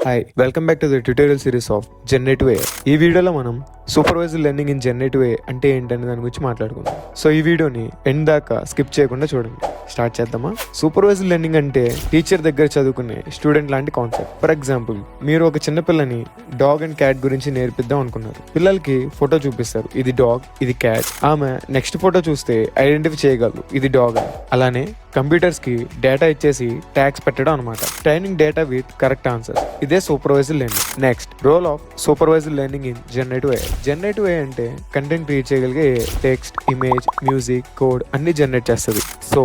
Hi welcome back to the tutorial series of generative AI. ఈ వీడియోలో మనం supervised learning in generative AI అంటే ఏంటనే దాని గురించి మాట్లాడుకుందాం. సో ఈ వీడియోని ఎండ్ దాకా స్కిప్ చేయకుండా చూడండి. స్టార్ట్ చేద్దామా? సూపర్వైజ్డ్ లెర్నింగ్ అంటే టీచర్ దగ్గర చదువుకునే స్టూడెంట్ లాంటి కాన్సెప్ట్. ఫర్ ఎగ్జాంపుల్, మీరు ఒక చిన్న పిల్లని డాగ్ అండ్ క్యాట్ గురించి నేర్పిద్దాం అనుకున్నారు. పిల్లలకి ఫోటో చూపిస్తారు, ఇది డాగ్, ఇది క్యాట్. ఆమె నెక్స్ట్ ఫోటో చూస్తే ఐడెంటిఫై చేయగలరు ఇది డాగ్ అని. అలానే కంప్యూటర్స్ కి డేటా ఇచ్చేసి ట్యాగ్స్ పెట్టడం అనమాట. Training data with correct answers. ఇదే supervised learning. Next, role of supervised learning in generative AI. Generative AI అంటే కంటెంట్ క్రియేట్ చేయగలిగే టెక్స్ట్, ఇమేజ్, మ్యూజిక్, కోడ్ అన్ని జనరేట్ చేస్తుంది. సో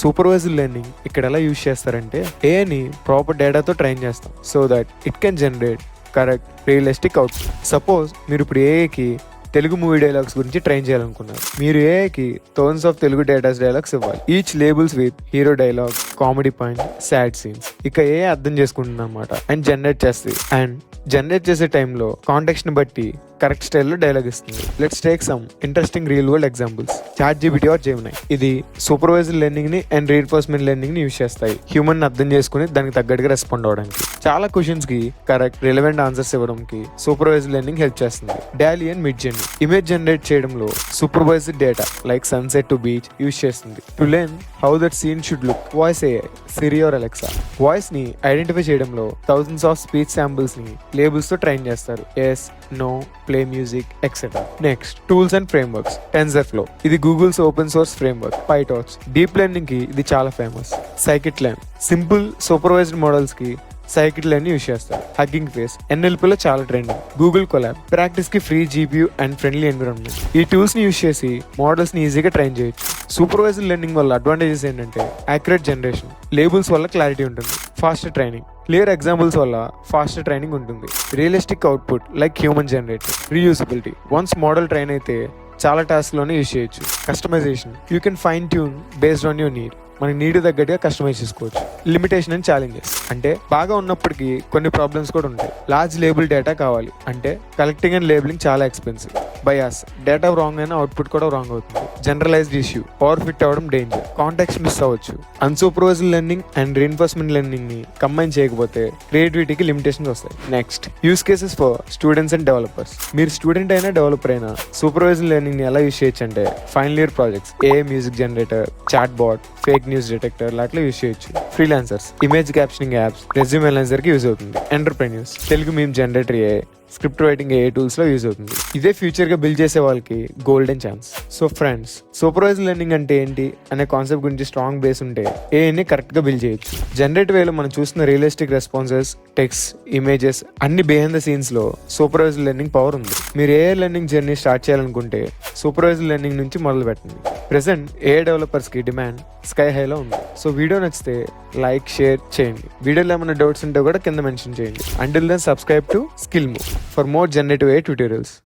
సూపర్వైజ్డ్ లెర్నింగ్ ఇక్కడ ఎలా యూజ్ చేస్తారంటే ఏఐని ప్రాపర్ డేటాతో ట్రైన్ చేస్తాం so that it can generate correct realistic output. Suppose మీరు ఇప్పుడు ఏఐకి తెలుగు మూవీ డైలాగ్స్ గురించి ట్రైన్ చేయాలనుకున్నారు. మీరు ఏఐకి థౌసండ్స్ ఆఫ్ తెలుగు డైలాగ్స్ ఇవ్వాలి. Each labels with hero dialogue, comedy point, sad scenes. ఇక ఏఐ అర్థం చేసుకుంటుంది అనమాట అండ్ జనరేట్ చేస్తుంది. అండ్ జనరేట్ చేసే టైంలో కాంటెక్స్ట్ ని బట్టి కరెక్ట్ స్టైల్లో డైలాగ్ ఇస్తుంది. Let's take some interesting real world examples. ChatGPT or Gemini. ఇది సూపర్వైజ్డ్ లెర్నింగ్ ని అండ్ రీఎన్ఫోర్స్మెంట్ లెర్నింగ్ ని యూజ్ చేస్తాయి హ్యూమన్ ని అర్థం చేసుకుని దానికి తగ్గట్టుగా రెస్పాండ్ అవడానికి. చాలా క్వశ్చన్స్ కి కరెక్ట్ రిలవెంట్ ఆన్సర్స్ ఇవ్వడానికి సూపర్వైజ్డ్ లెర్నింగ్ హెల్ప్ చేస్తుంది. DALL-E and Midjourney image generate చేయడంలో supervised data like sunset to beach use చేస్తుంది. To learn how that scene should look, voice AI, Siri or Alexa voice ని identify చేయడంలో thousands of speech samples ని labels తో train చేస్తారు. Yes, no, play music, etcetera. Next, tools and frameworks. TensorFlow ఇది Google's open source framework. PyTorch deep learning కి ఇది చాలా famous. Scikit-learn simple supervised models కి Scikit-learn యూజ్ చేస్తారు. హగ్గింగ్ ఫేస్ NLP లో చాలా ట్రెండింగ్. గూగుల్ కొలాబ్ ప్రాక్టీస్ కి free GPU and friendly environment. ఈ టూల్స్ ని యూజ్ చేసి మోడల్స్ ని ఈజీగా ట్రైన్ చేయొచ్చు. సూపర్వైజ్డ్ లెర్నింగ్ వల్ల అడ్వాంటేజెస్ ఏంటంటే యాక్యురేట్ జనరేషన్, లేబుల్స్ వల్ల క్లారిటీ ఉంటుంది, ఫాస్ట్ ట్రైనింగ్, క్లియర్ ఎగ్జాంపుల్స్ వల్ల ఫాస్ట్ ట్రైనింగ్ ఉంటుంది, realistic output like human generated, reusability once model train అయితే చాలా టాస్క్ లోనే యూజ్ చేయొచ్చు. Customisation you can fine tune based on your need. మన నీడ్ తగ్గట్టుగా కస్టమైజ్ చేసుకోవచ్చు. లిమిటేషన్ అండ్ ఛాలెంజెస్ అంటే బాగా ఉన్నప్పటికీ కొన్ని ప్రాబ్లమ్స్ కూడా ఉంటాయి. లార్జ్ లేబుల్ డేటా కావాలి అంటే కలెక్టింగ్ అండ్ లేబులింగ్ చాలా ఎక్స్పెన్సివ్. బయాస్ డేటా రాంగ్ అయినా అవుట్పుట్ కూడా రాంగ్ అవుతుంది. జనరలైజ్డ్ ఇష్యూ, పవర్ ఫిట్ అవ్వడం డేంజర్, కాంటాక్ట్స్ మిస్ అవ్వచ్చు. Unsupervised learning and reinforcement learning ని కంబైన్ చేయకపోతే క్రియేటివిటీకి లిమిటేషన్స్ వస్తాయి. Next, use cases for students and developers. మీరు స్టూడెంట్ అయినా డెవలపర్ అయినా సూపర్వైజ్డ్ లెర్నింగ్ ని ఎలా యూస్ చేయొచ్చు అంటే final year projects, AI music generator, chat bot, fake news detector లాంటి యూజ్ చేయొచ్చు. Freelancers image captioning apps, resume analyzer కి యూజ్ అవుతుంది. Entrepreneurs Telugu meme generator AI, script writing AI tools లో యూజ్ అవుతుంది. ఇదే ఫ్యూచర్ గా బిల్డ్ చేసే వాళ్ళకి golden chance. So friends, supervised learning అంటే ఏంటి అనే కాన్సెప్ట్ గురించి స్ట్రాంగ్ బేస్ ఉంటే ఏఐని కరెక్ట్ గా బిల్డ్ చేయొచ్చు. జనరేటివ్ AI లో మనం చూస్తున్న రియలిస్టిక్ రెస్పాన్సెస్, టెక్స్ట్, ఇమేజెస్ అన్ని బిహైండ్ ద సీన్స్ లో సూపర్వైజ్డ్ లెర్నింగ్ పవర్ ఉంది. మీరు AI లెర్నింగ్ జర్నీ స్టార్ట్ చేయాలనుకుంటే సూపర్వైజ్డ్ లెర్నింగ్ నుంచి మొదలు పెట్టండి. ప్రెసెంట్ AI డెవలపర్స్ కి డిమాండ్ స్కై హైలో ఉంది. సో వీడియో నచ్చితే లైక్, షేర్ చేయండి. వీడియోలో ఏమైనా డౌట్స్ ఉంటే కూడా కింద మెన్షన్ చేయండి. Until then subscribe to Skill Move for more generative AI tutorials.